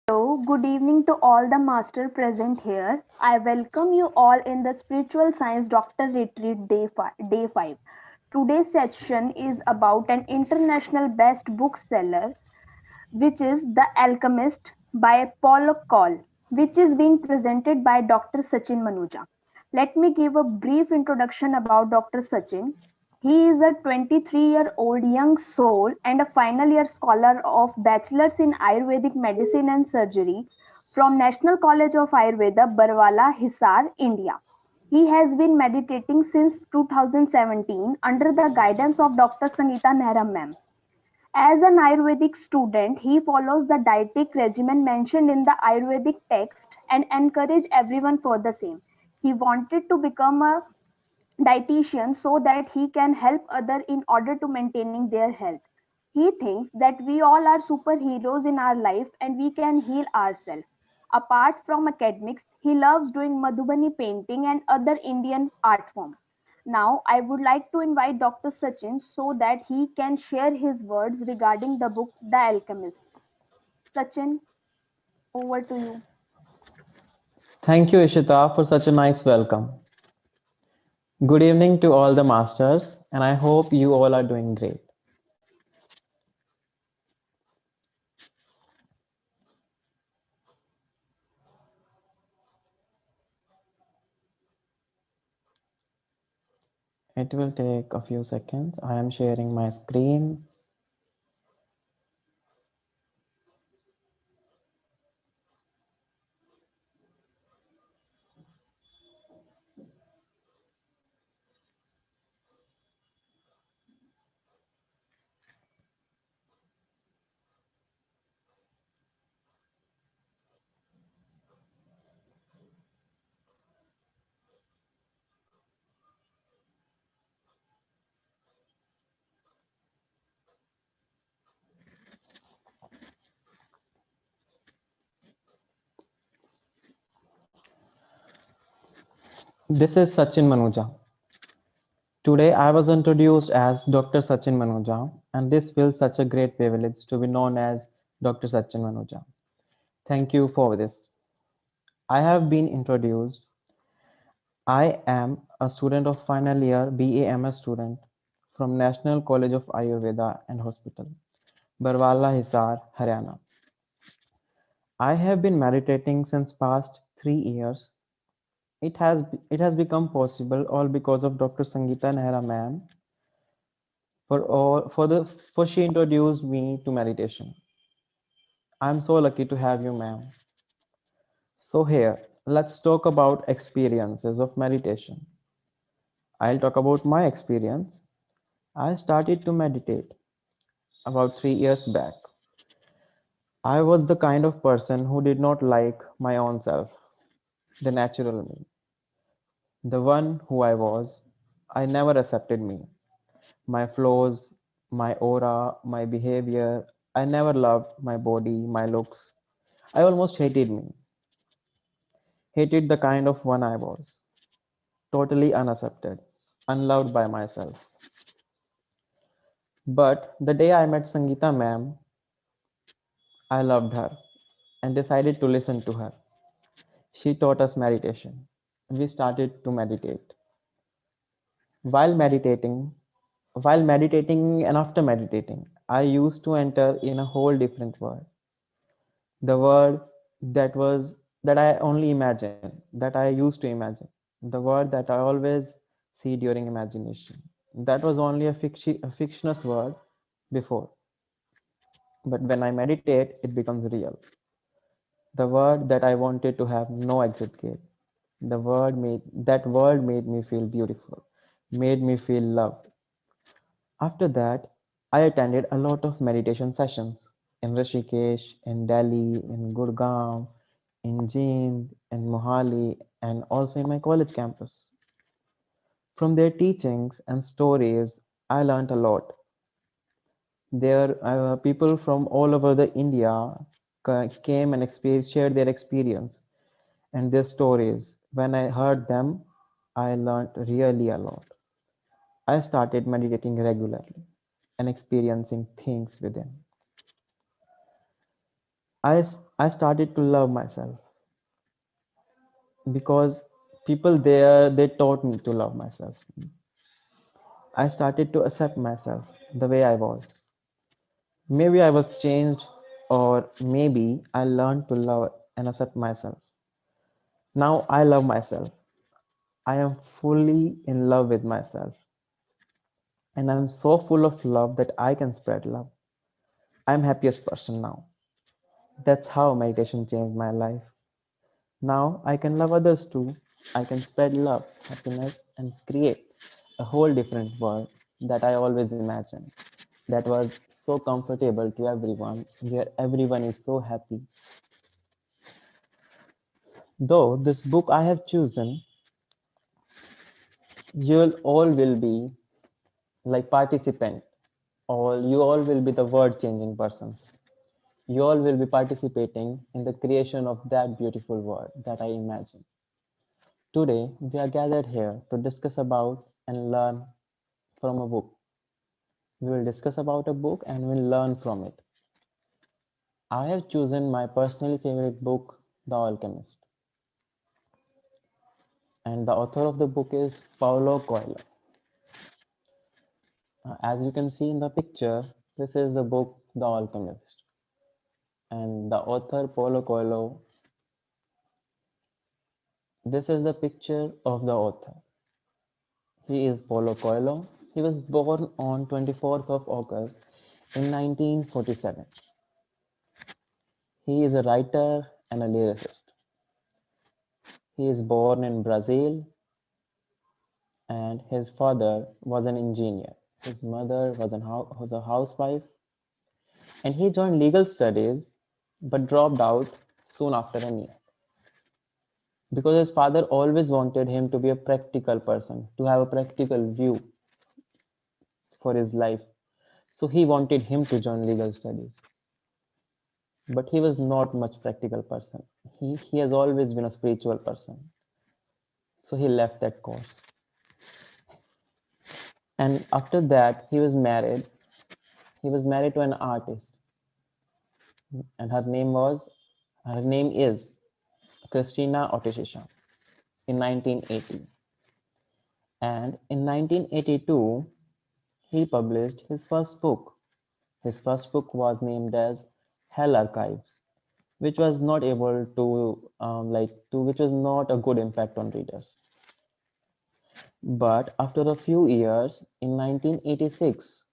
Hello, good evening to all the master present here. I welcome you all in the Spiritual Science Doctor Retreat Day 5. Today's session is about an international best bookseller, which is The Alchemist by Paulo Coelho, which is being presented by Dr. Sachin Manuja. Let me give a brief introduction about Dr. Sachin. He is a 23-year-old young soul and a final year scholar of Bachelor's in Ayurvedic Medicine and Surgery from National College of Ayurveda, Barwala, Hisar, India. He has been meditating since 2017 under the guidance of Dr. Sangeeta Nehra ma'am. As an Ayurvedic student, he follows the dietetic regimen mentioned in the Ayurvedic text and encouraged everyone for the same. He wanted to become a dietitian so that he can help others in order to maintaining their health. He thinks that we all are superheroes in our life and we can heal ourselves. Apart from academics, he loves doing Madhubani painting and other Indian art form. Now, I would like to invite Dr. Sachin so that he can share his words regarding the book The Alchemist. Sachin, over to you. Thank you, Ishita, for such a nice welcome. Good evening to all the masters, and I hope you all are doing great. It will take a few seconds. I am sharing my screen. This is Sachin Manuja. Today I was introduced as Dr. Sachin Manuja, and this feels such a great privilege to be known as Dr. Sachin Manuja. Thank you for this. I have been introduced. I am a student of final year BAMS student from National College of Ayurveda and Hospital, Barwala, Hisar, Haryana. I have been meditating since past 3 years. It has become possible all because of Dr. Sangeeta Nehra ma'am for she introduced me to meditation. I'm so lucky to have you, ma'am. So here, let's talk about experiences of meditation. I'll talk about my experience. I started to meditate about 3 years back. I was the kind of person who did not like my own self, the natural me, the one who I was. I never accepted me, my flaws, my aura, my behavior. I never loved my body, my looks. I almost hated me, hated the kind of one I was, totally unaccepted, unloved by myself. But the day I met Sangeeta ma'am, I loved her and decided to listen to her. She taught us meditation. We started to meditate. While meditating, while meditating and after meditating, I used to enter in a whole different world. The world that I only imagine, that I used to imagine, the world that I always see during imagination. That was only a fictitious world before, but when I meditate, it becomes real. The world that I wanted to have no exit gate. That world made me feel beautiful, made me feel loved. After that, I attended a lot of meditation sessions in Rishikesh, in Delhi, in Gurgaon, in Jind, in Mohali, and also in my college campus. From their teachings and stories, I learned a lot. There, people from all over the India came and shared their experience and their stories. When I heard them, I learned really a lot. I started meditating regularly and experiencing things within. I started to love myself because people there they taught me to love myself. I started to accept myself the way I was. Maybe I was changed, or maybe I learned to love and accept myself. Now I love myself. I am fully in love with myself, and I'm so full of love that I can spread love. I'm happiest person now. That's how meditation changed my life. Now I can love others too. I can spread love, happiness, and create a whole different world that I always imagined. That was so comfortable to everyone, where everyone is so happy. Though this book I have chosen, you'll all will be like participant, or you all will be the word changing persons. You all will be participating in the creation of that beautiful world that I imagine. Today, we are gathered here to discuss about and learn from a book. We will discuss about a book and we'll learn from it. I have chosen my personally favorite book, The Alchemist, and the author of the book is Paulo Coelho. As you can see in the picture, this is the book, The Alchemist, and the author Paulo Coelho. This is the picture of the author. He is Paulo Coelho. He was born on 24th of August in 1947. He is a writer and a lyricist. He is born in Brazil, and his father was an engineer. His mother was a housewife, and he joined legal studies but dropped out soon after a year because his father always wanted him to be a practical person, to have a practical view for his life. So he wanted him to join legal studies. But he was not much practical person. He has always been a spiritual person. So he left that course. And after that, he was married. He was married to an artist, and her name is Christina Oteshisha in 1980. And in 1982, he published his first book. His first book was named as Hell Archives, which was not able to which was not a good impact on readers. But after a few years, in 1986,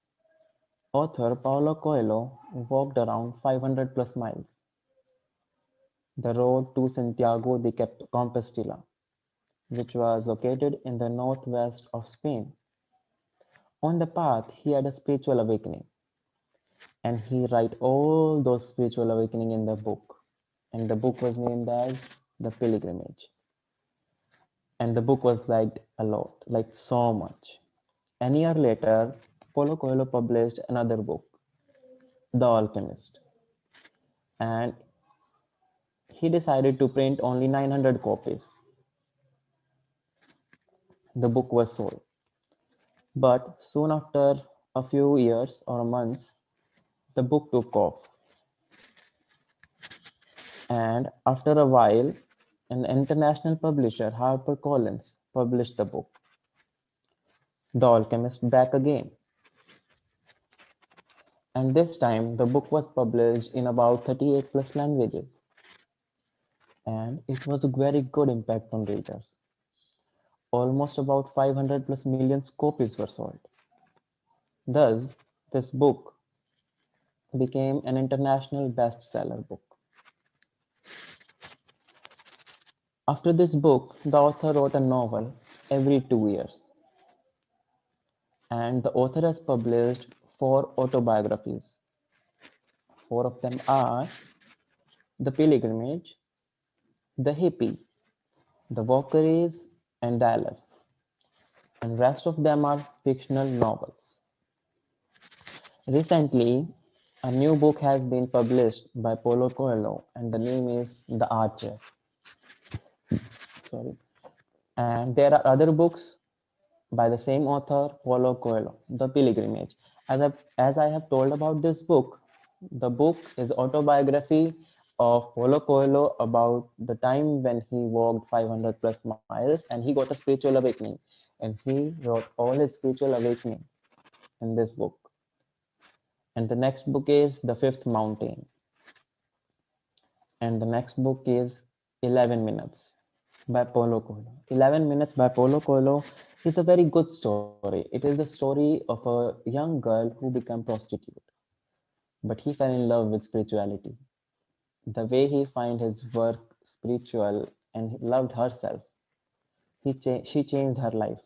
author Paulo Coelho walked around 500 plus miles, the road to Santiago de Compostela, which was located in the northwest of Spain. On the path, he had a spiritual awakening, and he wrote all those spiritual awakening in the book. And the book was named as The Pilgrimage. And the book was liked a lot, like so much. A year later, Paulo Coelho published another book, The Alchemist, and he decided to print only 900 copies. The book was sold. But soon after a few years or months, the book took off. And after a while, an international publisher, HarperCollins, published the book, The Alchemist Back Again. And this time, the book was published in about 38 plus languages. And it was a very good impact on readers. Almost about 500 plus million copies were sold. Thus, this book became an international bestseller book. After this book, the author wrote a novel every 2 years, and the author has published 4 autobiographies. 4 of them are The Pilgrimage, The Hippie, The Valkyries, and Dallas, and rest of them are fictional novels. Recently, a new book has been published by Paulo Coelho, and the name is The Archer. Sorry. And there are other books by the same author, Paulo Coelho, The Pilgrimage. As I have told about this book, the book is autobiography of Paulo Coelho about the time when he walked 500 plus miles and he got a spiritual awakening. And he wrote all his spiritual awakening in this book. And the next book is The Fifth Mountain. And the next book is 11 Minutes by Paulo Coelho. 11 Minutes by Paulo Coelho is a very good story. It is the story of a young girl who became prostitute, but he fell in love with spirituality. The way he find his work spiritual and he loved herself, she changed her life.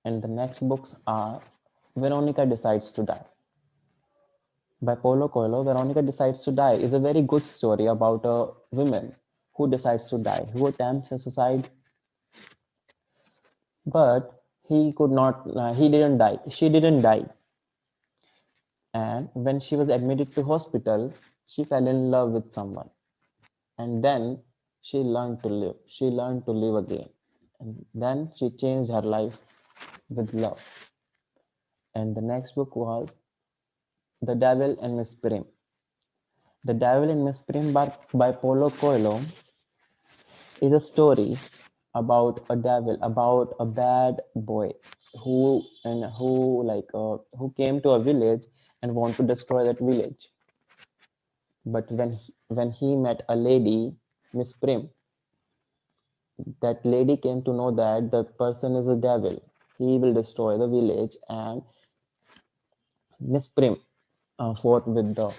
And the next books are Veronica Decides to Die by Paulo Coelho. Veronica Decides to Die is a very good story about a woman who decides to die, who attempts a suicide, but he could not, he didn't die. She didn't die. And when she was admitted to hospital, she fell in love with someone. And then she learned to live. She learned to live again. And then she changed her life with love. And the next book was The Devil and Miss Prim. The Devil and Miss Prim by Paulo Coelho is a story about a devil, about a bad boy who came to a village and want to destroy that village. But when he met a lady, Miss Prim, that lady came to know that the person is a devil. He will destroy the village, and Miss Prim fought with the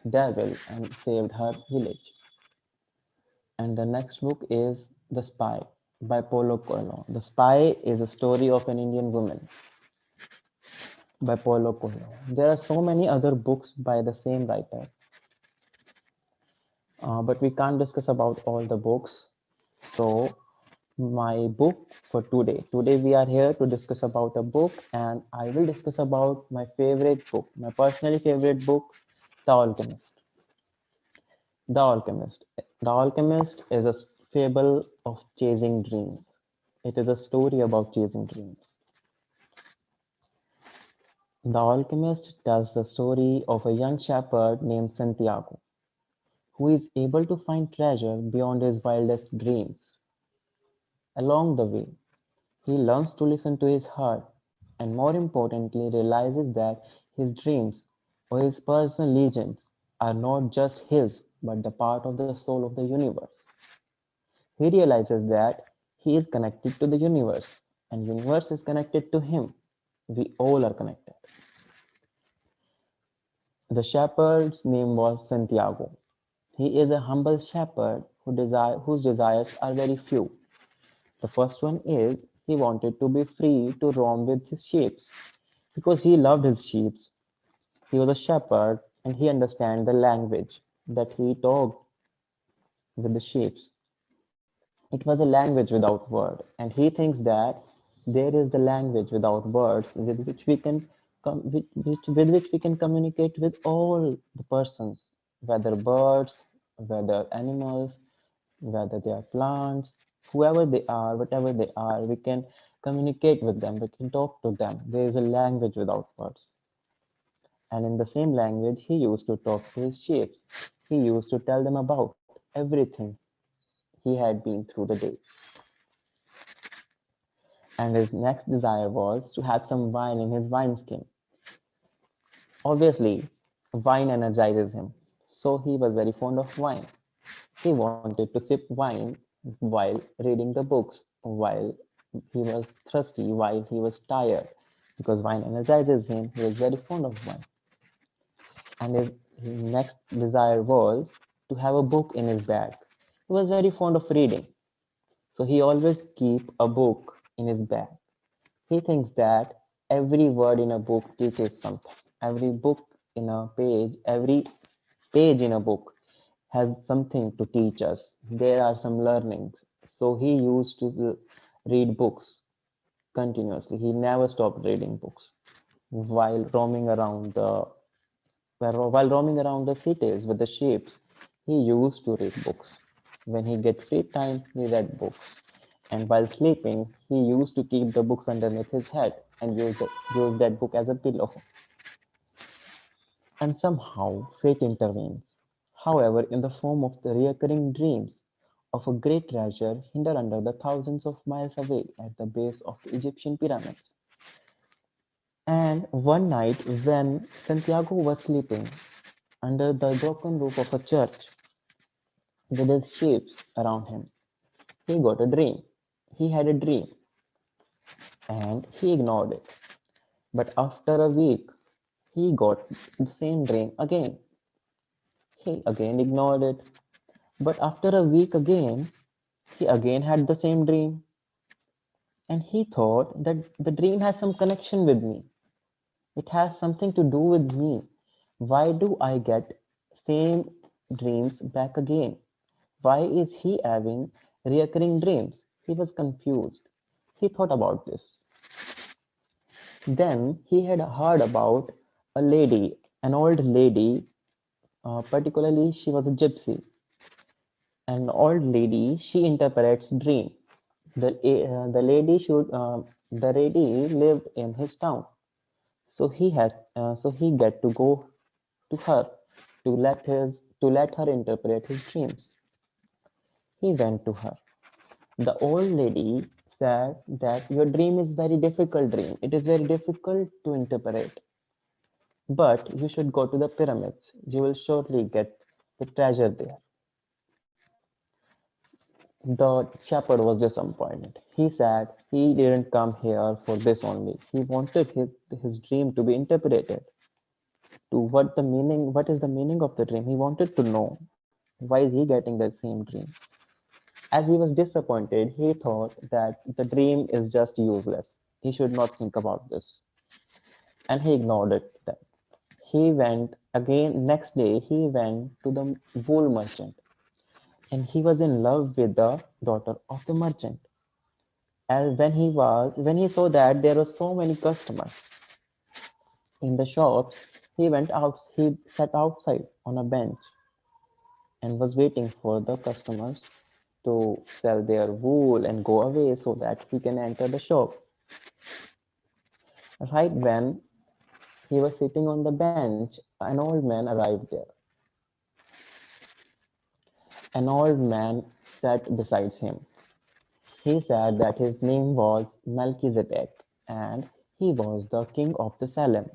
devil and saved her village. And the next book is The Spy by Paulo Coelho. The Spy is a story of an Indian woman by Paulo Coelho. There are so many other books by the same writer, but we can't discuss about all the books. So my book for today. Today we are here to discuss about a book, and I will discuss about my favorite book, my personally favorite book, The Alchemist. The Alchemist. The Alchemist is a fable of chasing dreams. It is a story about chasing dreams. The Alchemist tells the story of a young shepherd named Santiago, who is able to find treasure beyond his wildest dreams. Along the way, he learns to listen to his heart and, more importantly, realizes that his dreams or his personal legends are not just his but the part of the soul of the universe. He realizes that he is connected to the universe and universe is connected to him. We all are connected. The shepherd's name was Santiago. He is a humble shepherd whose desires are very few. The first one is he wanted to be free to roam with his sheep because he loved his sheep. He was a shepherd and he understands the language that he talked with the sheep. It was a language without word, and he thinks that there is the language without words with which we can communicate with all the persons, whether birds, whether animals, whether they are plants, whoever they are, whatever they are, we can communicate with them, we can talk to them. There is a language without words. And in the same language, he used to talk to his sheep. He used to tell them about everything he had been through the day. And his next desire was to have some wine in his wineskin. Obviously, wine energizes him, so he was very fond of wine. He wanted to sip wine while reading the books, while he was thirsty, while he was tired, because wine energizes him. He was very fond of wine. And his next desire was to have a book in his bag. He was very fond of reading, so he always keep a book in his bag. He thinks that every word in a book teaches something. Every book in a page, every page in a book has something to teach us. There are some learnings. So he used to read books continuously. He never stopped reading books while roaming around the while roaming around the cities with the sheep. He used to read books. When he get free time, he read books. And while sleeping, he used to keep the books underneath his head and use that book as a pillow. And somehow fate intervenes. however, in the form of the recurring dreams of a great treasure hidden under the thousands of miles away at the base of the Egyptian pyramids. And one night, when Santiago was sleeping under the broken roof of a church with his sheep around him, he got a dream. He had a dream and he ignored it. But after a week, he got the same dream again. He again ignored it. But after a week again, he again had the same dream. And he thought that the dream has some connection with me. It has something to do with me. Why do I get same dreams back again? Why is he having recurring dreams? He was confused. He thought about this. Then he had heard about a lady, an old lady, particularly she was a gypsy. An old lady, she interprets dream. The lady lived in his town, so he get to go to her to let her interpret his dreams. He went to her. The old lady said that your dream is very difficult dream. It is very difficult to interpret. But you should go to the pyramids. You will surely get the treasure there. The shepherd was disappointed. He said he didn't come here for this only. He wanted his dream to be interpreted. To what is the meaning of the dream? He wanted to know why is he getting the same dream. As he was disappointed, he thought that the dream is just useless. He should not think about this. And he ignored it then. He went again next day he went to the wool merchant and he was in love with the daughter of the merchant. And when he saw that there were so many customers in the shops, he sat outside on a bench and was waiting for the customers to sell their wool and go away so that he can enter the shop. Right when he was sitting on the bench, an old man arrived there. An old man sat beside him. He said that his name was Melchizedek and he was the king of the Salem.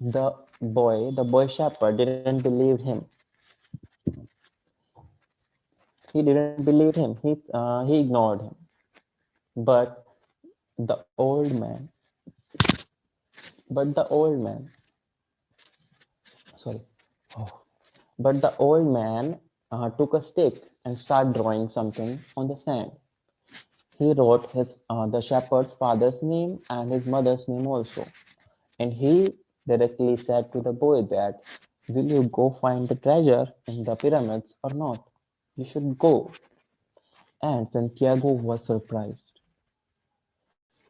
The boy shepherd didn't believe him. He didn't believe him. He ignored him. But the old man, but the old man, sorry, oh, but the old man took a stick and started drawing something on the sand. He wrote the shepherd's father's name and his mother's name also. And he directly said to the boy that, will you go find the treasure in the pyramids or not? You should go. And Santiago was surprised.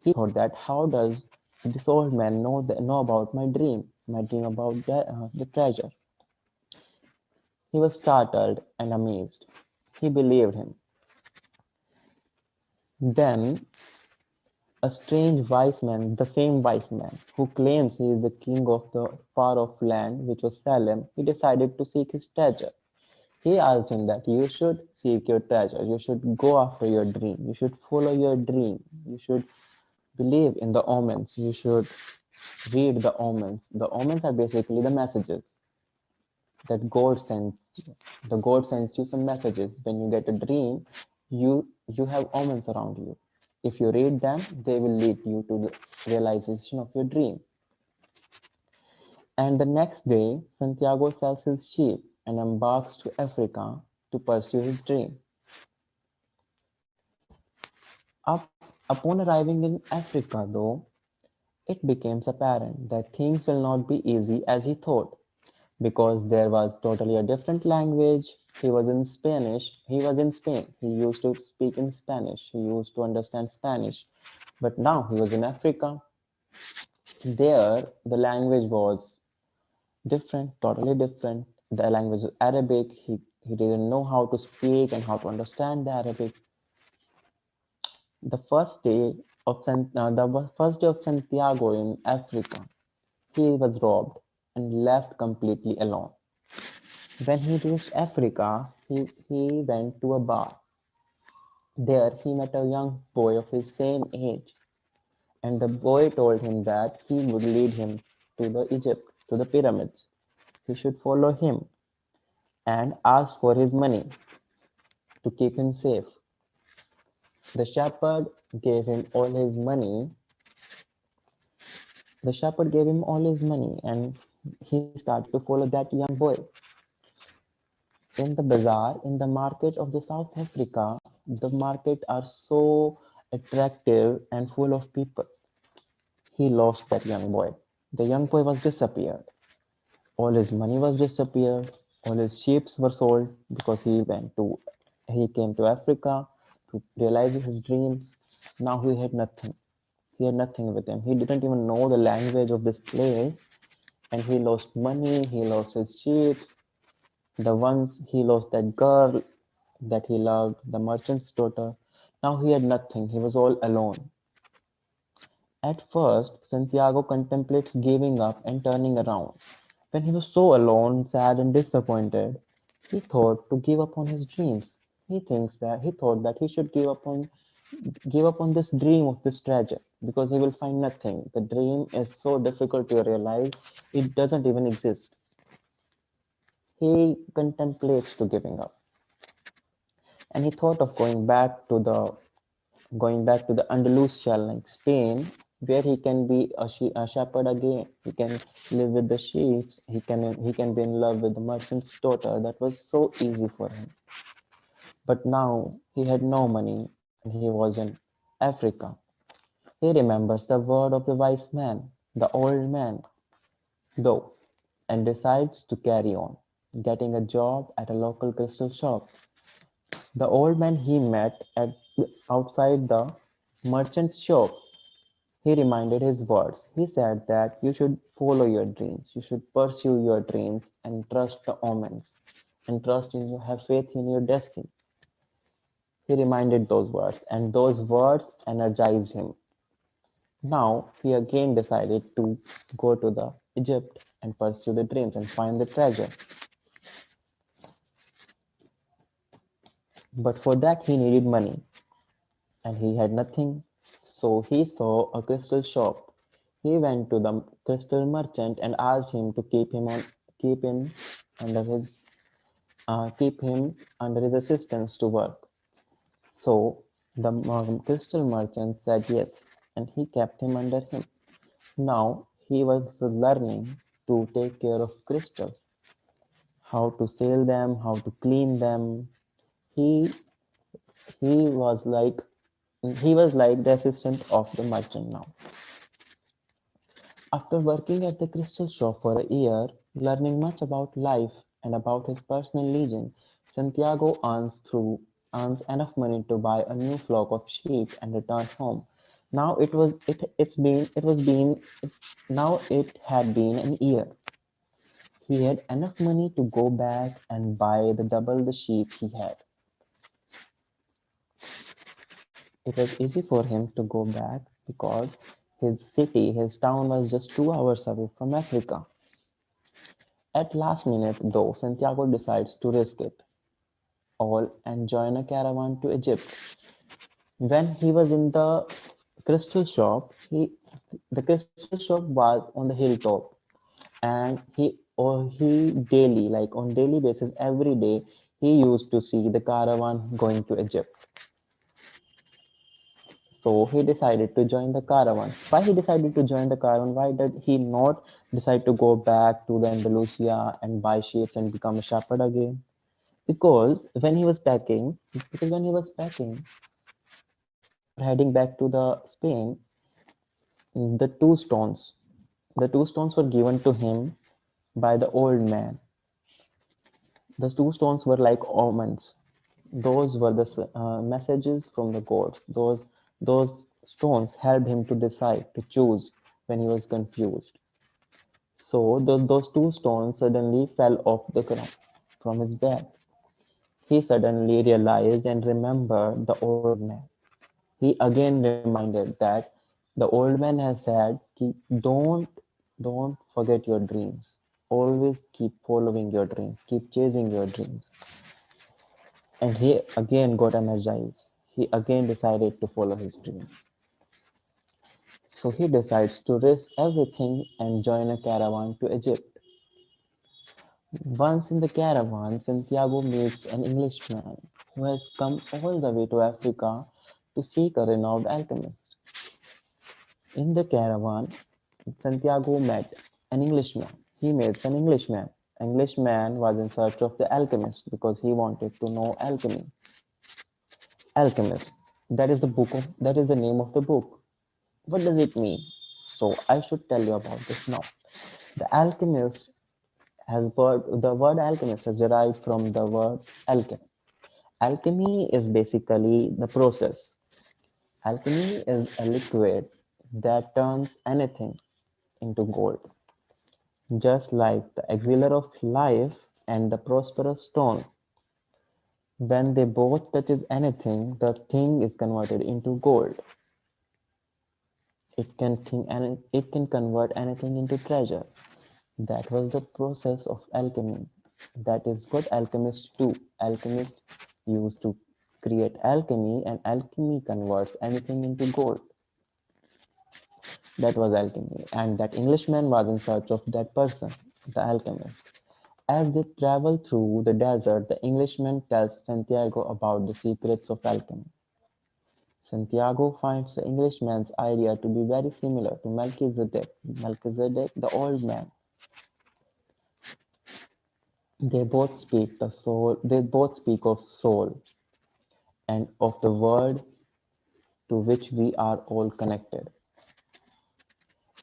He thought that how does this old man know about my dream about the treasure? He was startled and amazed. He believed him. Then a strange wise man, the same wise man who claims he is the king of the far off land which was Salem, he decided to seek his treasure. He asked him that you should seek your treasure, you should go after your dream, you should follow your dream, you should believe in the omens, you should read the omens. The omens are basically the messages that God sends you. The God sends you some messages. When you get a dream, you have omens around you. If you read them, they will lead you to the realization of your dream. And the next day, Santiago sells his sheep and embarks to Africa to pursue his dream. Upon arriving in Africa, though, it becomes apparent that things will not be easy as he thought, because there was totally a different language. He was in Spanish. He was in Spain. He used to speak in Spanish. He used to understand Spanish. But now he was in Africa. There, the language was different, totally different. The language was Arabic. He didn't know how to speak and how to understand the Arabic. The first day of Santiago in Africa, he was robbed and left completely alone. When he reached Africa, he went to a bar. There he met a young boy of his same age, and the boy told him that he would lead him to the Egypt, to the pyramids. He should follow him and ask for his money to keep him safe. The shepherd gave him all his money. The shepherd gave him all his money, and he started to follow that young boy. In the bazaar, in the market of the South Africa, the market are so attractive and full of people. He lost that young boy. The young boy was disappeared. All his money was disappeared. All his sheep were sold because he came to Africa to realize his dreams. Now he had nothing. He had nothing with him. He didn't even know the language of this place, and he lost money. He lost his sheep. The ones he lost that girl that he loved, the merchant's daughter. Now he had nothing. He was all alone. At first, Santiago contemplates giving up and turning around. When he was so alone, sad and disappointed, he thought to give up on his dreams. He thought that he should give up on this dream of this treasure because he will find nothing. The dream is so difficult to realize, it doesn't even exist. He contemplates to giving up. And he thought of going back to the Andalusia, like Spain, where he can be a shepherd again. He can live with the sheep. He can be in love with the merchant's daughter. That was so easy for him. But now he had no money and he was in Africa. He remembers the word of the wise man, the old man, though, and decides to carry on, getting a job at a local crystal shop. The old man he met outside the merchant's shop. He reminded his words. He said that you should follow your dreams, you should pursue your dreams and trust the omens, and have faith in your destiny. He reminded those words, and those words energized him. Now he again decided to go to the Egypt and pursue the dreams and find the treasure. But for that he needed money, and he had nothing. So he saw a crystal shop. He went to the crystal merchant and asked him to keep him under his keep him under his assistance to work. So the crystal merchant said yes, and he kept him under him. Now he was learning to take care of crystals, how to sell them, how to clean them. He he was like he was like the assistant of the merchant now. After working at the crystal shop for a year, learning much about life and about his personal legend, Santiago earns enough money to buy a new flock of sheep and return home. Now it was it it's been it was been it, now it had been an year. He had enough money to go back and buy the double the sheep he had. It was easy for him to go back because his town was just 2 hours away from Africa. At last minute, though, Santiago decides to risk it all and join a caravan to Egypt. When he was in crystal shop, the crystal shop was on the hilltop, and he daily, like on daily basis, every day, he used to see the caravan going to Egypt. So he decided to join the caravan. Why he decided to join the caravan? Why did he not decide to go back to the Andalusia and buy sheep and become a shepherd again? Because when he was packing for heading back to the Spain, the two stones, the two stones were given to him by the old man. The two stones were like omens. Those were the messages from the gods. Those stones helped him to decide, to choose when he was confused. So those two stones suddenly fell off the ground from his bed. He suddenly realized and remembered the old man. He again reminded that the old man has said, don't forget your dreams. Always keep following your dreams, keep chasing your dreams. And he again got energized. He again decided to follow his dreams. So he decides to risk everything and join a caravan to Egypt. Once in the caravan, Santiago meets an Englishman who has come all the way to Africa to seek a renowned alchemist. In the caravan, Santiago met an Englishman. He meets an Englishman. Englishman was in search of the alchemist because he wanted to know alchemy. Alchemist. That is the name of the book. What does it mean? So I should tell you about this now. The alchemist the word alchemist has derived from the word alchemy. Alchemy is basically the process. Alchemy is a liquid that turns anything into gold, just like the elixir of life and the prosperous stone. When they both touches anything, the thing is converted into gold. It can convert anything into treasure. That was the process of alchemy. That is what alchemists do. Alchemists used to create alchemy, and alchemy converts anything into gold. That was alchemy, and that Englishman was in search of that person, the alchemist. As they travel through the desert, the Englishman tells Santiago about the secrets of alchemy. Santiago finds the Englishman's idea to be very similar to Melchizedek. Melchizedek, the old man. They both speak of soul and of the word to which we are all connected,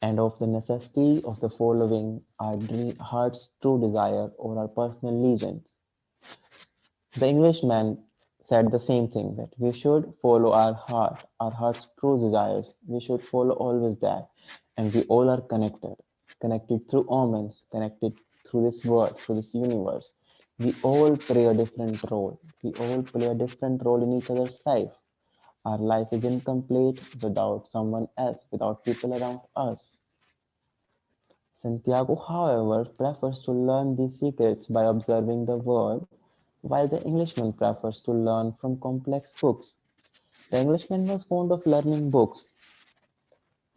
and of the necessity of the following our heart's true desire or our personal allegiance. The Englishman said the same thing, that we should follow our heart's true desires. We should follow always that. And we all are connected, connected through omens, connected through this world, through this universe. We all play a different role. We all play a different role in each other's life. Our life is incomplete without someone else, without people around us. Santiago, however, prefers to learn these secrets by observing the world, while the Englishman prefers to learn from complex books. The Englishman was fond of learning books.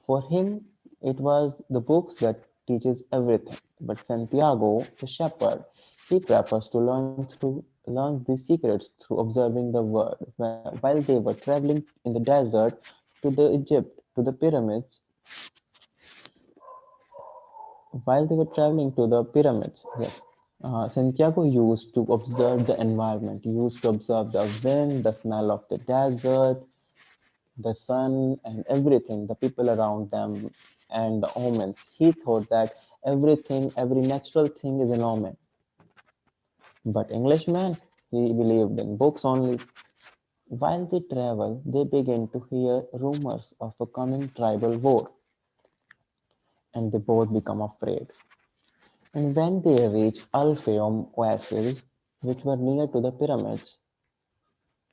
For him, it was the books that teaches everything. But Santiago, the shepherd, he prefers to learn these secrets through observing the world. While they were traveling in the desert to the Egypt, to the pyramids, while they were traveling to the pyramids, yes, Santiago used to observe the environment, used to observe the wind, the smell of the desert, the sun, and everything, the people around them, and the omens. He thought that every natural thing is an omen. But Englishman, he believed in books only. While they travel, they begin to hear rumors of a coming tribal war, and they both become afraid. And when they reach Alphaeum oasis, which were near to the pyramids,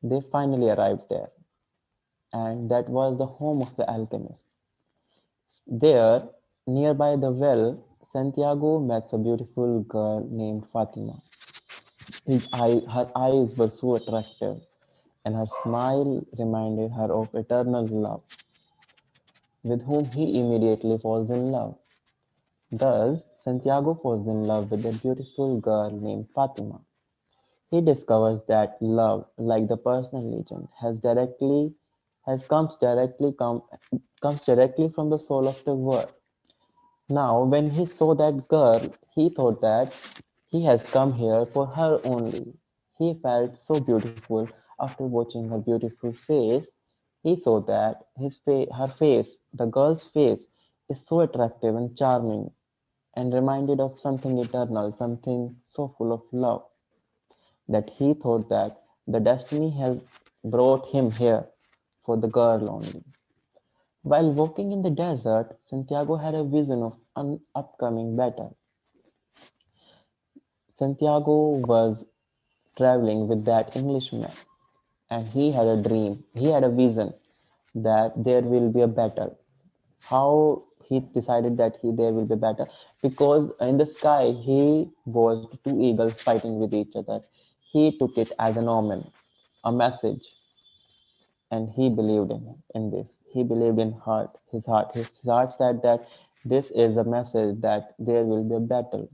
they finally arrived there, and that was the home of the alchemist. There, nearby the well, Santiago met a beautiful girl named Fatima. Her eyes were so attractive, and her smile reminded her of eternal love, with whom he immediately falls in love. Thus, Santiago falls in love with a beautiful girl named Fatima. He discovers that love, like the personal legend, comes directly from the soul of the world. Now, when he saw that girl, he thought that he has come here for her only. He felt so beautiful after watching her beautiful face. He saw that her face, the girl's face, is so attractive and charming and reminded of something eternal, something so full of love, that he thought that the destiny has brought him here for the girl only. While walking in the desert, Santiago had a vision of an upcoming battle. Santiago was traveling with that Englishman, and he had a dream, he had a vision that there will be a battle. How he decided that there will be better, because in the sky he watched two eagles fighting with each other. He took it as an omen, a message, and he believed in this. He believed in heart. His heart said that this is a message that there will be a battle.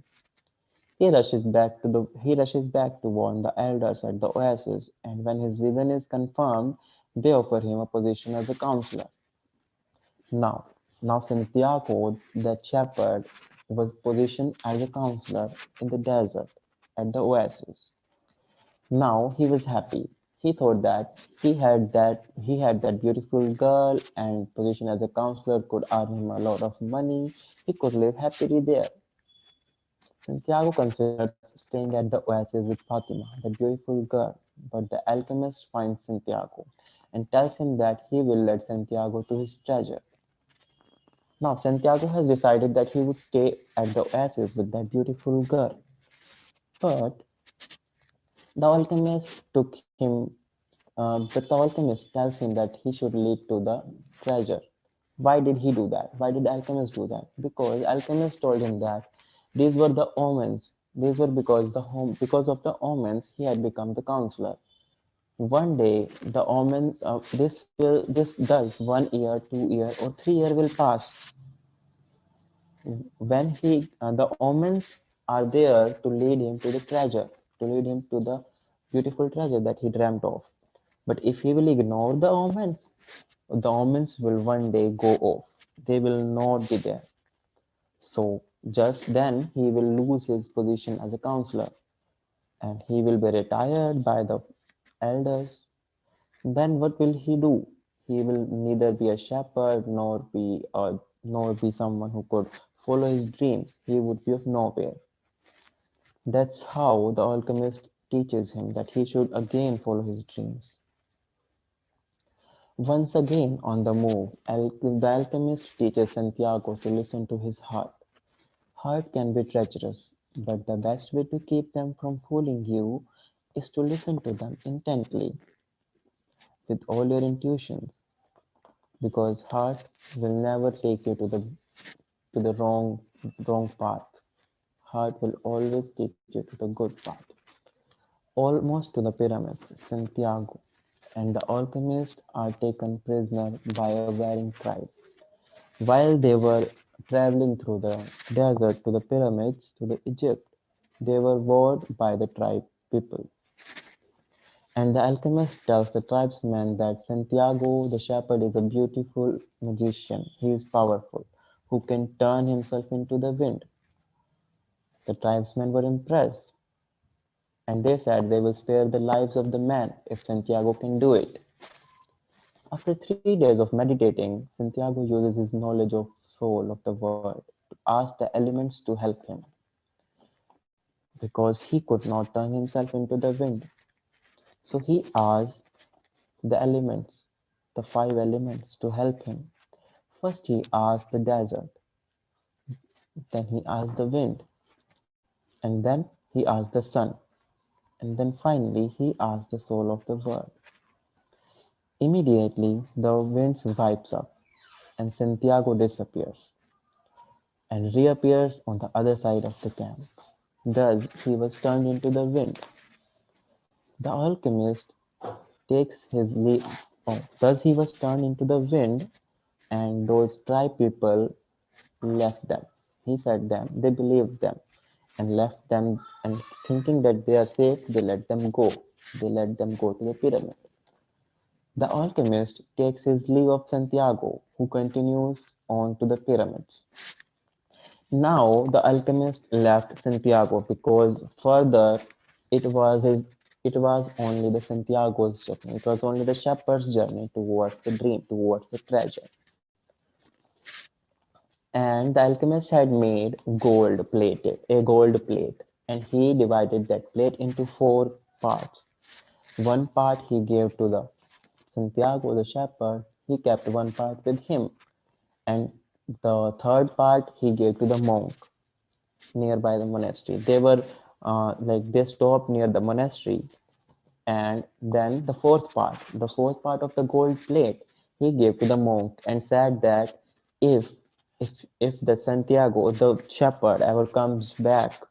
He rushes back to warn the elders at the oasis, and when his vision is confirmed, they offer him a position as a counselor. Now, now Santiago, the shepherd, was positioned as a counselor in the desert at the oasis. Now he was happy. He thought that he had that beautiful girl, and position as a counselor could earn him a lot of money. He could live happily there. Santiago considers staying at the oasis with Fatima, the beautiful girl, but the alchemist finds Santiago and tells him that he will lead Santiago to his treasure. Now Santiago has decided that he would stay at the oasis with that beautiful girl, but the alchemist the alchemist tells him that he should lead to the treasure. Why did he do that? Why did the alchemist do that? Because alchemist told him that these were the omens. These were because of the omens he had become the counselor. One day the omens this does 1 year, 2 year, or 3 year will pass. When the omens are there to lead him to the treasure, to lead him to the beautiful treasure that he dreamt of. But if he will ignore the omens will one day go off. They will not be there. So just then he will lose his position as a counselor, and he will be retired by the elders. Then what will he do? He will neither be a shepherd nor be someone who could follow his dreams. He would be of nowhere. That's how the alchemist teaches him that he should again follow his dreams. Once again on the move, the alchemist teaches Santiago to listen to his heart. Heart can be treacherous, but the best way to keep them from fooling you is to listen to them intently with all your intuitions, because heart will never take you to the wrong path. Heart will always take you to the good path. Almost to the pyramids, Santiago and the alchemist are taken prisoner by a warring tribe. While they were traveling through the desert to the pyramids to the Egypt, they were warred by the tribe people. And the alchemist tells the tribesmen that Santiago the shepherd is a beautiful magician. He is powerful, who can turn himself into the wind. The tribesmen were impressed, and they said they will spare the lives of the man if Santiago can do it. After 3 days of meditating, Santiago uses his knowledge of soul of the world to ask the elements to help him, because he could not turn himself into the wind. So he asked the elements, the 5 elements, to help him. First he asked the desert, then he asked the wind, and then he asked the sun, and then finally he asked the soul of the world. Immediately the wind wipes up, and Santiago disappears and reappears on the other side of the camp. Thus he was turned into the wind. The alchemist takes his leave. Oh, thus he was turned into the wind, and those tribe people left them. He said them, they believed them and left them, and thinking that they are safe, they let them go. They let them go to the pyramid. The alchemist takes his leave of Santiago, who continues on to the pyramids. Now the alchemist left Santiago because further it was his it was only the Santiago's journey. It was only the shepherd's journey towards the dream, towards the treasure. And the alchemist had made a gold plate, and he divided that plate into 4 parts. One part he gave to the Santiago the shepherd, he kept one part with him, and the third part he gave to the monk nearby the monastery. They stopped near the monastery, and then the fourth part of the gold plate he gave to the monk and said that if If the Santiago, the shepherd, ever comes back,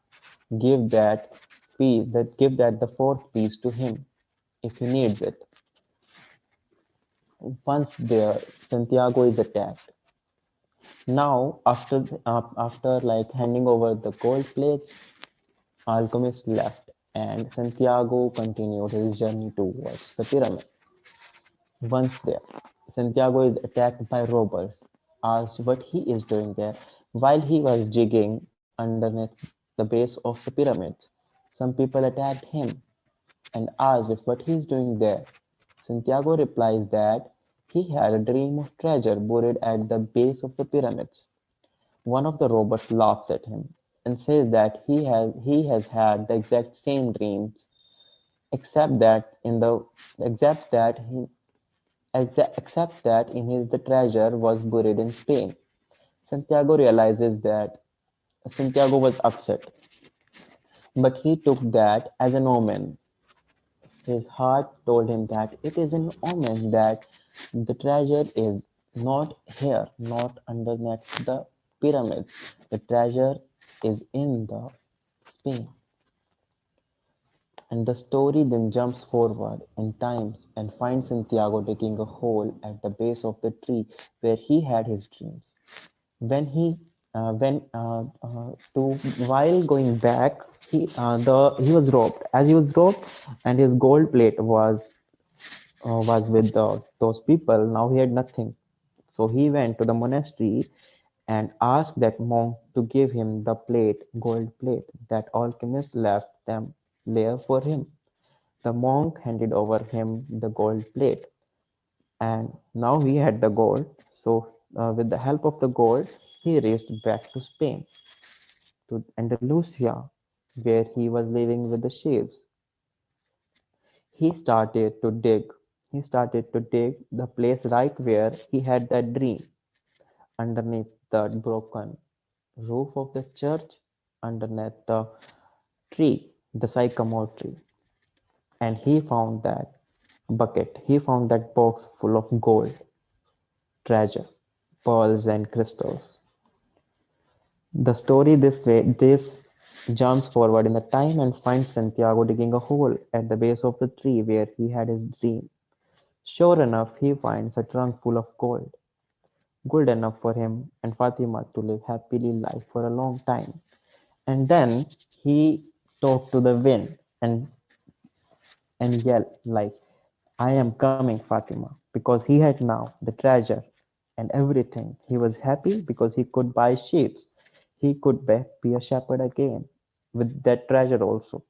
give that give that the fourth piece to him if he needs it. Once there, Santiago is attacked. Now, after like handing over the gold plates, Alchemist left, and Santiago continued his journey towards the pyramid. Once there, Santiago is attacked by robbers, asked what he is doing there while he was digging underneath the base of the pyramids. Some people attacked him and asked if what he is doing there. Santiago replies that he had a dream of treasure buried at the base of the pyramids. One of the robbers laughs at him and says that he has had the exact same dreams, except that in the except that he except that in his the treasure was buried in Spain. Santiago realizes that Santiago was upset, but he took that as an omen. His heart told him that it is an omen that the treasure is not here, not underneath the pyramids. The treasure is in the Spain. And the story then jumps forward in times and finds Santiago digging a hole at the base of the tree where he had his dreams. When he when to while going back, he was robbed. As he was robbed, and his gold plate was with those people. Now he had nothing. So he went to the monastery and asked that monk to give him the gold plate that alchemist left them there for him. The monk handed over him the gold plate, and now he had the gold. So, with the help of the gold, he raced back to Spain, to Andalusia, where he was living with the sheaves. He started to dig. He started to dig the place right where he had that dream, underneath the broken roof of the church, underneath the tree, the sycamore tree. And he found that bucket. He found that box full of gold, treasure, pearls, and crystals. The story this jumps forward in the time and finds Santiago digging a hole at the base of the tree where he had his dream. Sure enough, he finds a trunk full of gold, good enough for him and Fatima to live happily life for a long time. And then he talked to the wind and yelled like, "I am coming, Fatima," because he had now the treasure and everything. He was happy because he could buy sheep. He could be a shepherd again with that treasure also.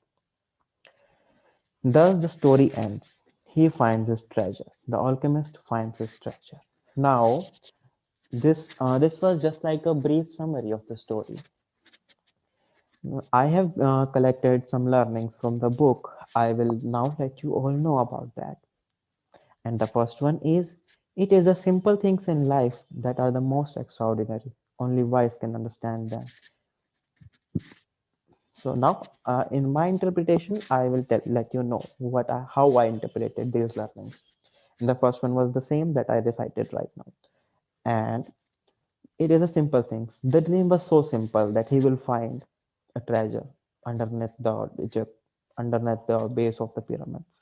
Thus the story ends. He finds his treasure. The alchemist finds his treasure. Now, this was just like a brief summary of the story. I have collected some learnings from the book. I will now let you all know about that. And the first one is, it is the simple things in life that are the most extraordinary. Only wise can understand them. So now, in my interpretation, I will let you know how I interpreted these learnings. And the first one was the same that I recited right now. And it is a simple thing. The dream was so simple that he will find a treasure underneath the Egypt, underneath the base of the pyramids.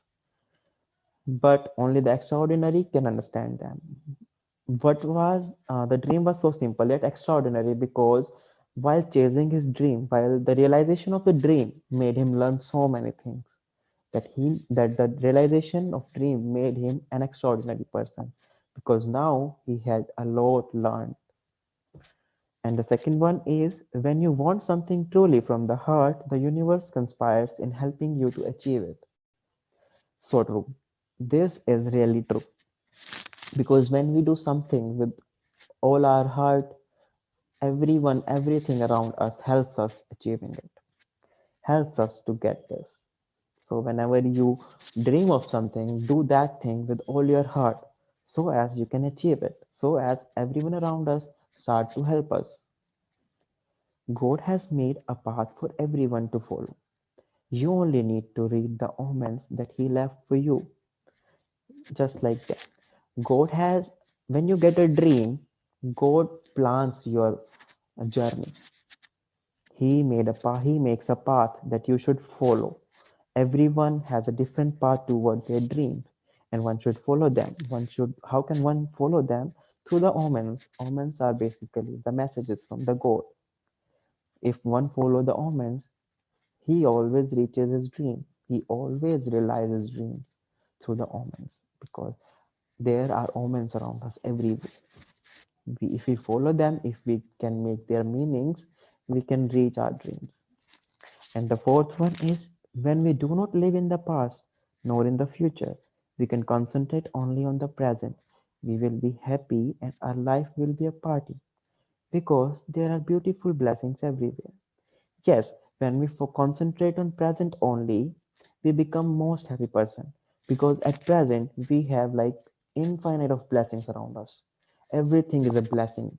But only the extraordinary can understand them. The dream was so simple yet extraordinary because while chasing his dream, while the realization of the dream made him learn so many things, that the realization of dream made him an extraordinary person because now he had a lot learned. And the second one is, when you want something truly from the heart, the universe conspires in helping you to achieve it. So true. This is really true because when we do something with all our heart, everyone, everything around us helps us achieving it, helps us to get this. So whenever you dream of something, do that thing with all your heart so as you can achieve it, so as everyone around us start to help us. God has made a path for everyone to follow. You only need to read the omens that He left for you, just like that. God has, when you get a dream, God plans your journey. He makes a path that you should follow. Everyone has a different path toward their dreams, and one should follow them. How can one follow them? Through the omens. Omens are basically the messages from the God. If one follow the omens, he always reaches his dream. He always realizes dreams through the omens because there are omens around us everywhere. If we follow them, if we can make their meanings, we can reach our dreams. And the fourth one is when we do not live in the past nor in the future, we can concentrate only on the present. We will be happy and our life will be a party because there are beautiful blessings everywhere. Yes, when we concentrate on present only, we become most happy person because at present we have like infinite of blessings around us. Everything is a blessing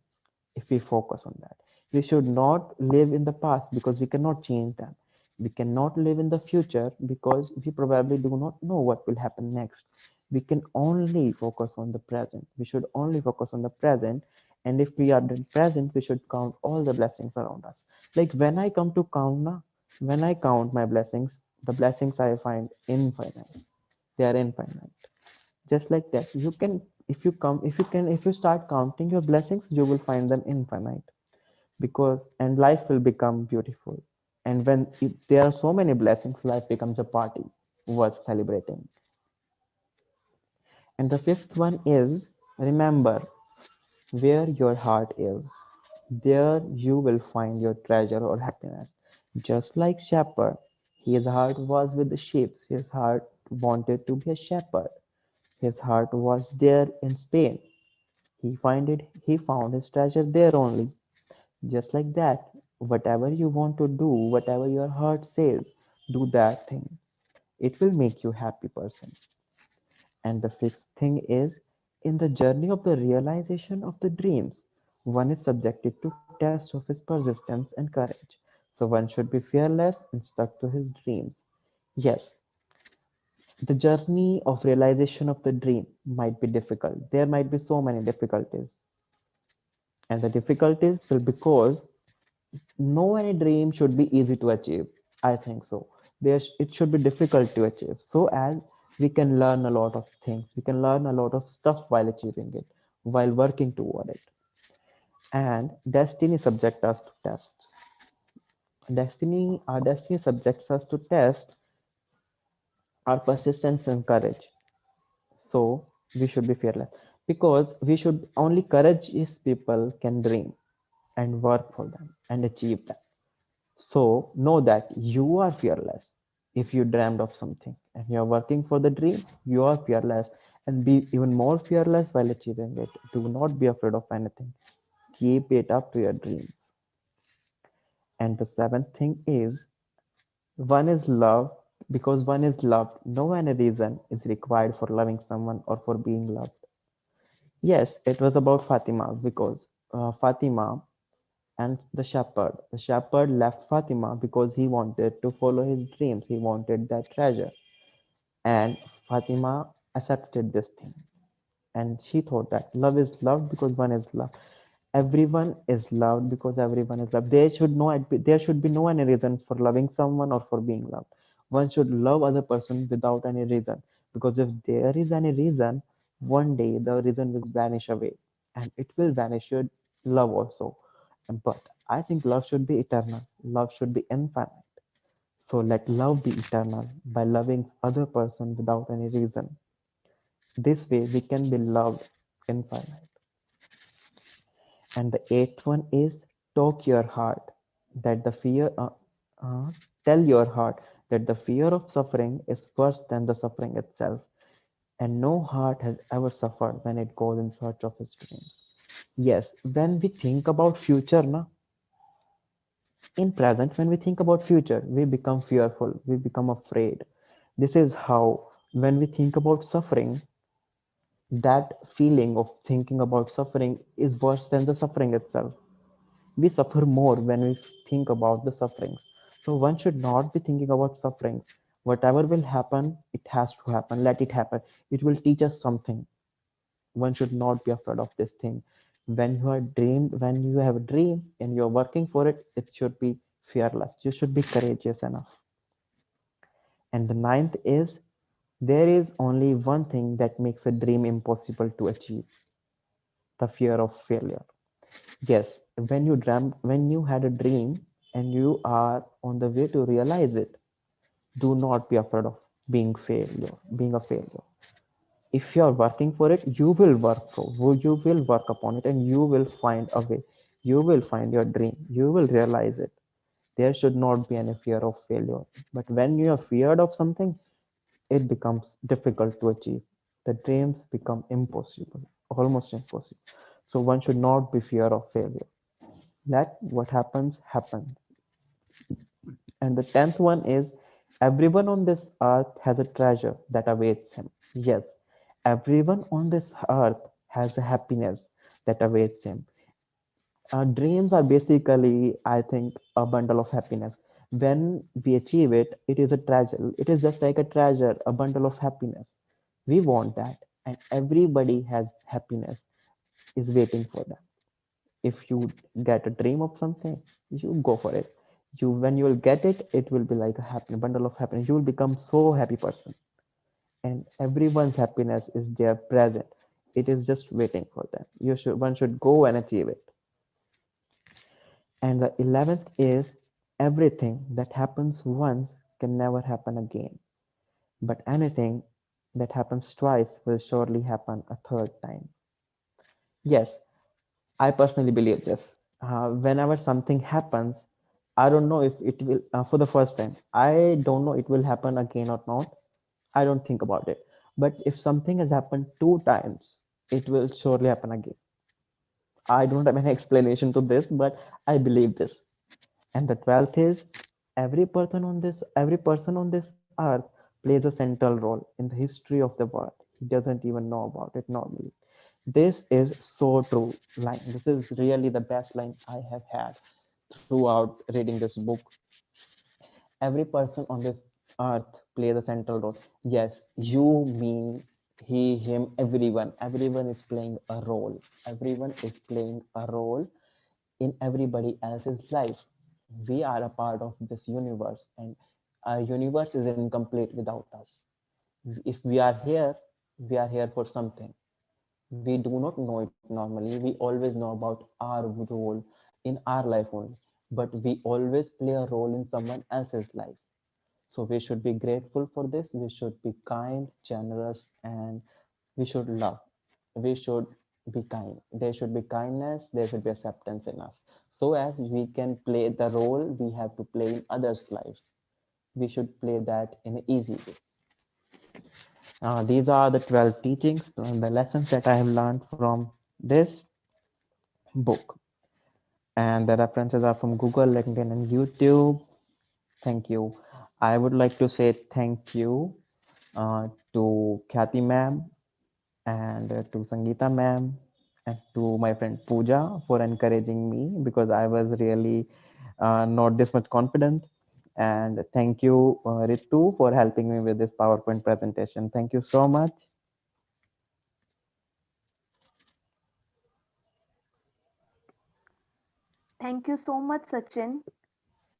if we focus on that. We should not live in the past because we cannot change them. We cannot live in the future because we probably do not know what will happen next. We can only focus on the present. We should only focus on the present. And if we are in present, we should count all the blessings around us. Like when I come to count now, when I count my blessings, the blessings I find infinite. They are infinite. Just like that. You can if you start counting your blessings, you will find them infinite because and life will become beautiful. And when there are so many blessings, life becomes a party worth celebrating. And the fifth one is remember where your heart is. There you will find your treasure or happiness. Just like shepherd, his heart was with the sheep. His heart wanted to be a shepherd. His heart was there in Spain. He found his treasure there only. Just like that, whatever you want to do, whatever your heart says, do that thing. It will make you happy person. And the sixth thing is in the journey of the realization of the dreams, one is subjected to test of his persistence and courage. So one should be fearless and stuck to his dreams. Yes, the journey of realization of the dream might be difficult. There might be so many difficulties. And the difficulties will because no any dream should be easy to achieve. I think so. It should be difficult to achieve. So as we can learn a lot of things, we can learn a lot of stuff while achieving it, while working toward it. And destiny subject us to test. Our destiny subjects us to test our persistence and courage. So we should be fearless because we should only courageous people can dream and work for them and achieve them. So know that you are fearless. If you dreamed of something and you're working for the dream, you are fearless and be even more fearless while achieving it. Do not be afraid of anything. Keep it up to your dreams. And the seventh thing is one is love because one is loved. No any reason is required for loving someone or for being loved. Yes, it was about Fatima because Fatima and the shepherd. The shepherd left Fatima because he wanted to follow his dreams. He wanted that treasure. And Fatima accepted this thing. And she thought that love is loved because one is loved. Everyone is loved because everyone is loved. There should be no any reason for loving someone or for being loved. One should love other person without any reason. Because if there is any reason, one day the reason will vanish away. And it will vanish your love also. But I think love should be eternal. Love should be infinite. So let love be eternal by loving other person without any reason. This way we can be loved infinite. And the eighth one is talk your heart that the fear uh, tell your heart that the fear of suffering is worse than the suffering itself. And no heart has ever suffered when it goes in search of its dreams. Yes, when we think about future, na, in present, when we think about future, we become fearful, we become afraid. This is how, when we think about suffering, that feeling of thinking about suffering is worse than the suffering itself. We suffer more when we think about the sufferings. So one should not be thinking about sufferings. Whatever will happen, it has to happen. Let it happen. It will teach us something. One should not be afraid of this thing. When you have a dream and you're working for it, it should be fearless. You should be courageous enough. And the ninth is, there is only one thing that makes a dream impossible to achieve: the fear of failure. Yes, when you had a dream and you are on the way to realize it, do not be afraid of being a failure. If you are working for it, you will work upon it, and you will find a way. You will find your dream. You will realize it. There should not be any fear of failure. But when you are feared of something, it becomes difficult to achieve. The dreams become impossible, almost impossible. So one should not be fear of failure. Let what happens happens. And the tenth one is, everyone on this earth has a treasure that awaits him. Yes, everyone on this earth has a happiness that awaits him. Dreams are basically, I think, a bundle of happiness. When we achieve it, it is a treasure. It is just like a treasure, a bundle of happiness. We want that, and everybody has happiness is waiting for them. If you get a dream of something, you go for it. When you will get it, it will be like a happy bundle of happiness. You will become so happy person, and everyone's happiness is there present. It is just waiting for them. One should go and achieve it. And the 11th is, everything that happens once can never happen again, but anything that happens twice will surely happen a third time. Yes, I personally believe this. Whenever something happens, I don't know if it will, for the first time, I don't know it will happen again or not. I don't think about it. But if something has happened two times, it will surely happen again. I don't have any explanation to this, but I believe this. And the 12th is, every person on this earth plays a central role in the history of the world. He doesn't even know about it normally. This is so true line. This is really the best line I have had throughout reading this book. Every person on this earth plays a central role. Yes, you, me, he, him, everyone. Everyone is playing a role. Everyone is playing a role in everybody else's life. We are a part of this universe, and our universe is incomplete without us. If we are here for something. We do not know it normally. We always know about our role in our life only, but we always play a role in someone else's life. So we should be grateful for this. We should be kind, generous, and we should love. We should be kind. There should be kindness. There should be acceptance in us. So as we can play the role we have to play in others' life, we should play that in an easy way. These are the 12 teachings and the lessons that I have learned from this book. And the references are from Google, LinkedIn, and YouTube. Thank you. I would like to say thank you to Kathy ma'am and to Sangeeta ma'am and to my friend Pooja for encouraging me, because I was really not this much confident. And thank you, Ritu, for helping me with this PowerPoint presentation. Thank you so much. Thank you so much, Sachin.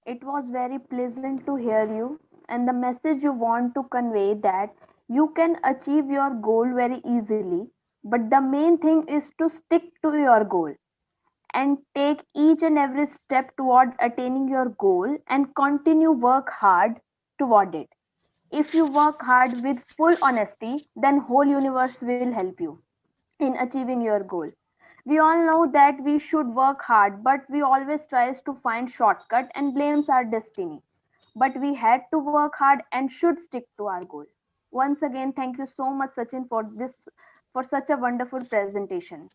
It was very pleasant to hear you, and the message you want to convey that you can achieve your goal very easily, but the main thing is to stick to your goal and take each and every step toward attaining your goal and continue work hard toward it. If you work hard with full honesty, then whole universe will help you in achieving your goal. We all know that we should work hard, but we always tries to find shortcut and blames our destiny. But we had to work hard and should stick to our goal. Once again, thank you so much, Sachin, for such a wonderful presentation.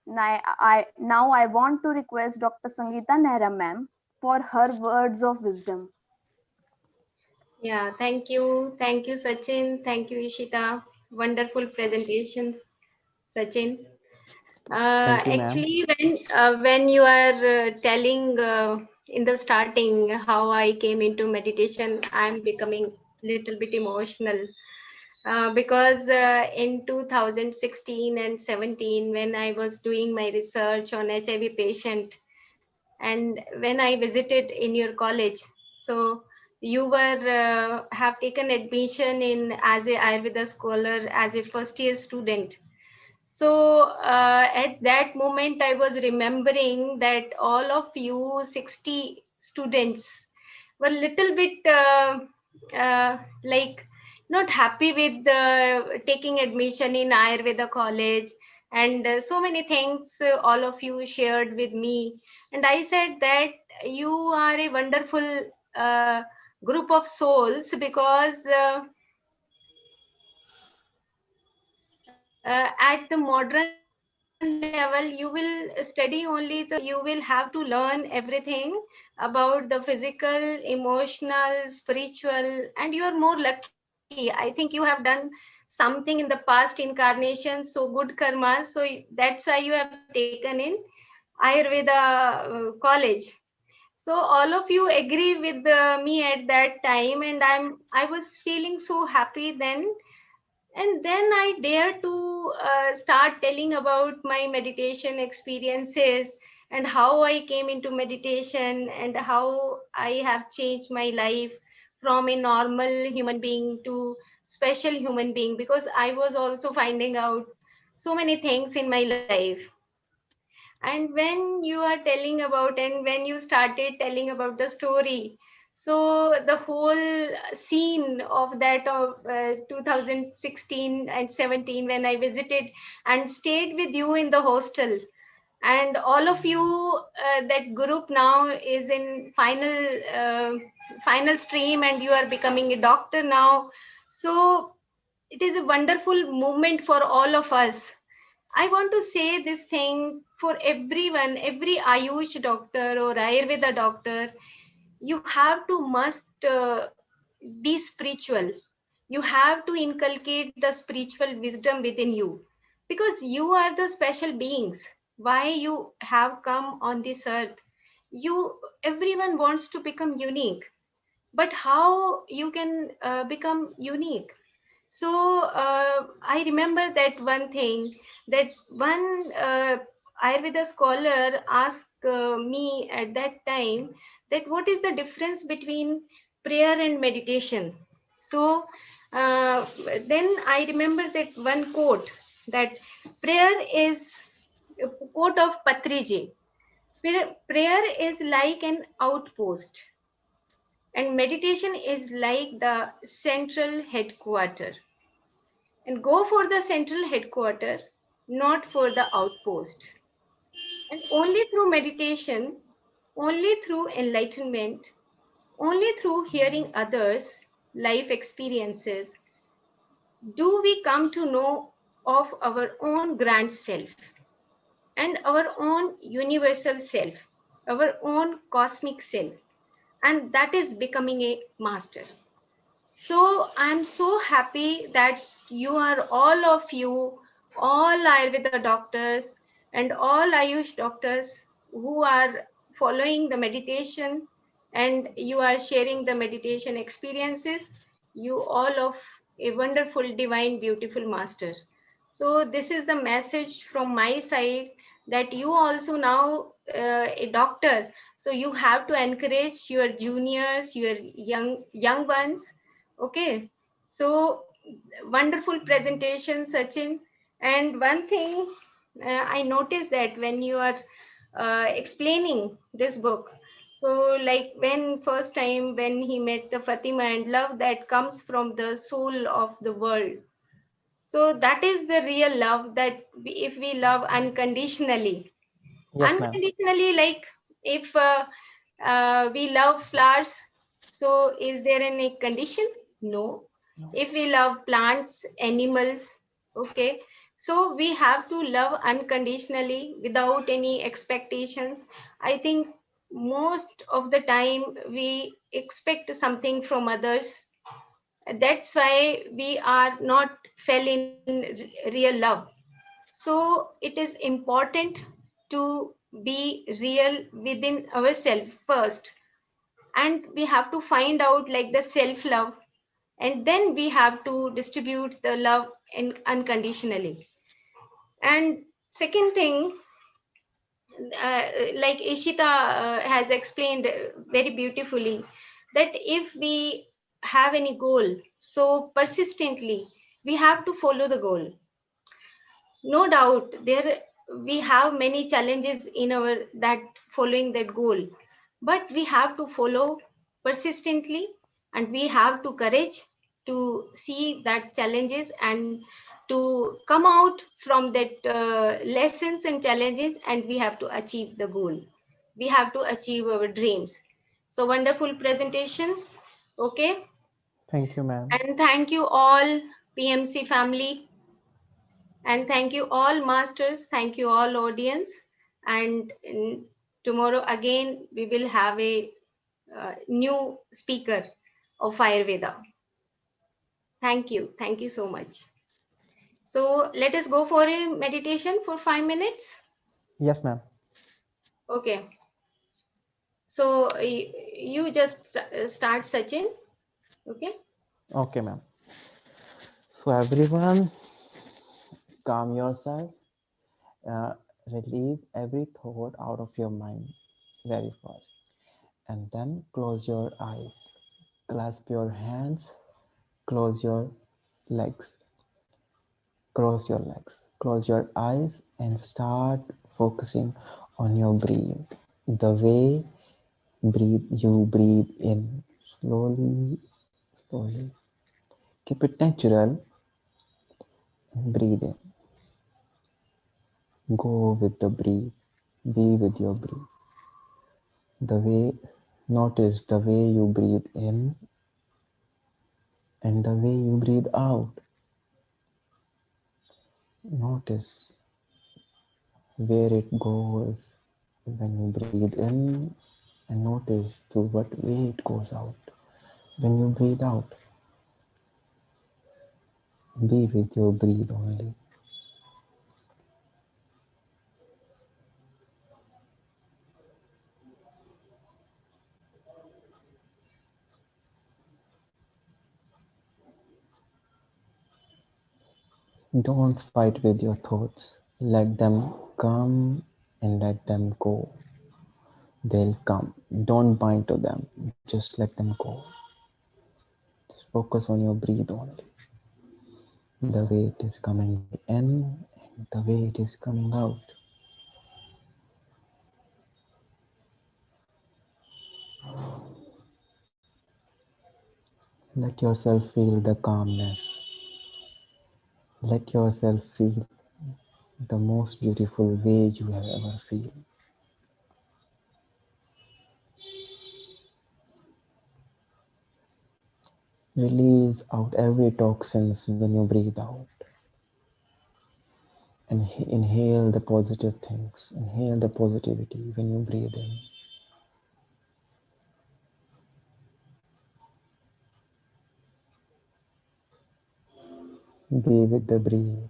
Now I want to request Dr. Sangeeta Nehra ma'am for her words of wisdom. Yeah, thank you. Thank you, Sachin. Thank you, Ishita. Wonderful presentations, Sachin. Thank you, ma'am. Actually, when you are telling in the starting how I came into meditation, I'm becoming little bit emotional because in 2016 and 17, when I was doing my research on HIV patient, and when I visited in your college, so you were have taken admission in as a Ayurveda scholar as a first year student. So at that moment, I was remembering that all of you 60 students were little bit like not happy with taking admission in Ayurveda college, and so many things all of you shared with me. And I said that you are a wonderful uh, group of souls, because at the modern level you will study only you will have to learn everything about the physical, emotional, spiritual, and you are more lucky. I think you have done something in the past incarnation, so good karma, so that's why you have taken in Ayurveda college. So all of you agree with me at that time, and I was feeling so happy then. And then I dare to start telling about my meditation experiences, and how I came into meditation, and how I have changed my life from a normal human being to special human being, because I was also finding out so many things in my life. And when you are telling about, and when you started telling about the story, so the whole scene of that of 2016 and 17, when I visited and stayed with you in the hostel, and all of you, that group now is in final stream, and you are becoming a doctor now. So it is a wonderful moment for all of us. I want to say this thing for everyone, every Ayush doctor or Ayurveda doctor. You have to must be spiritual. You have to inculcate the spiritual wisdom within you, because you are the special beings. Why you have come on this earth? You, everyone wants to become unique, but how you can become unique? So I remember that one thing, that one Ayurveda scholar asked me at that time, that what is the difference between prayer and meditation. So uh, then I remember that one quote, that prayer is a quote of Patriji. Prayer is like an outpost, and meditation is like the central headquarter. And go for the central headquarter, not for the outpost. And only through meditation, only through enlightenment, only through hearing others' life experiences do we come to know of our own grand self, and our own universal self, our own cosmic self, and that is becoming a master. So I'm so happy that you are all of you, all Ayurveda doctors and all Ayush doctors who are following the meditation, and you are sharing the meditation experiences. You all of a wonderful, divine, beautiful master. So this is the message from my side, that you also now a doctor. So you have to encourage your juniors, your young ones. Okay, so wonderful presentation, Sachin. And one thing I noticed, that when you are explaining this book, so like when first time when he met the Fatima, and love that comes from the soul of the world. So that is the real love, that if we love unconditionally, Yes, ma'am. unconditionally, like if we love flowers, so is there any condition? No. No. If we love plants, animals, okay, so we have to love unconditionally without any expectations. I think most of the time we expect something from others. That's why we are not fell in real love. So it is important to be real within ourselves first, and we have to find out like the self love, and then we have to distribute the love unconditionally. And second thing, like Ishita has explained very beautifully, that if we have any goal, so persistently we have to follow the goal. No doubt there we have many challenges in our that following that goal, but we have to follow persistently, and we have to courage to see that challenges and to come out from that lessons and challenges, and we have to achieve the goal. We have to achieve our dreams. So wonderful presentation. Okay, Thank you, ma'am. and thank you all, PMC family. And thank you all masters, thank you all audience. And tomorrow again, we will have a new speaker of Ayurveda. Thank you so much. So let us go for a meditation for 5 minutes. Yes, ma'am. Okay. So you just start, Sachin. Okay. Okay, ma'am. So everyone, calm yourself. Uh, Relieve every thought out of your mind very fast. And then close your eyes. Clasp your hands. Close your legs. Cross your legs. Close your eyes and start focusing on your breathe. The way you breathe in slowly, slowly. Keep it natural and breathe in. Go with the breathe. Be with your breath. The way, notice the way you breathe in and the way you breathe out. Notice where it goes when you breathe in, and notice through what way it goes out when you breathe out. Be with your breath only. Don't fight with your thoughts. Let them come and let them go. They'll come. Don't bind to them. Just let them go. Just focus on your breath only. The way it is coming in and the way it is coming out. Let yourself feel the calmness. Let yourself feel the most beautiful way you have ever feel. Release out every toxins when you breathe out. And inhale the positive things. Inhale the positivity when you breathe in. Be with the breath.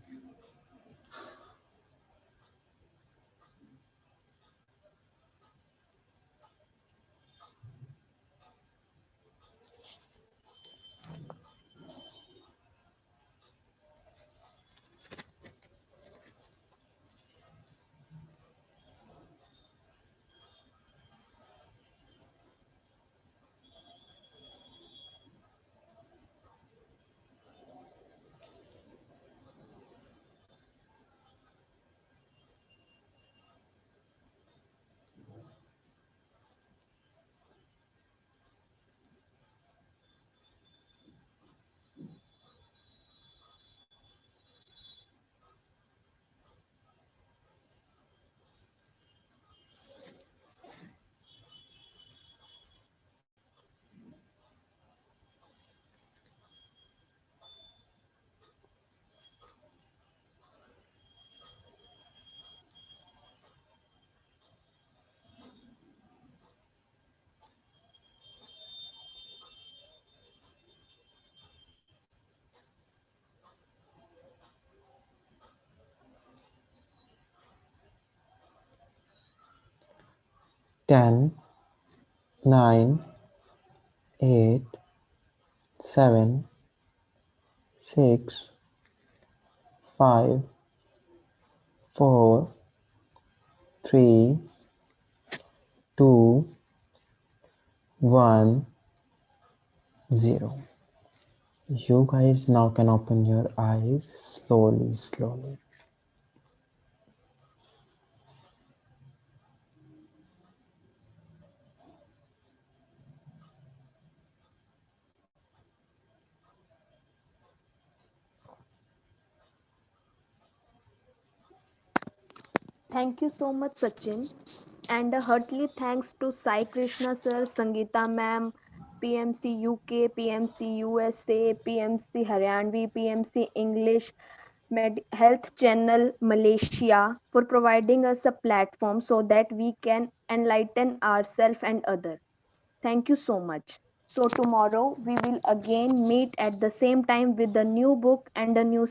10, 9, 8, 7, 6, 5, 4, 3, 2, 1, 0. You guys now can open your eyes slowly, slowly. Thank you so much, Sachin. And a heartily thanks to Sai Krishna sir, Sangeeta ma'am, PMC UK, PMC USA, PMC Haryanvi, PMC English, Health Channel Malaysia for providing us a platform so that we can enlighten ourselves and others. Thank you so much. So tomorrow we will again meet at the same time with a new book and a new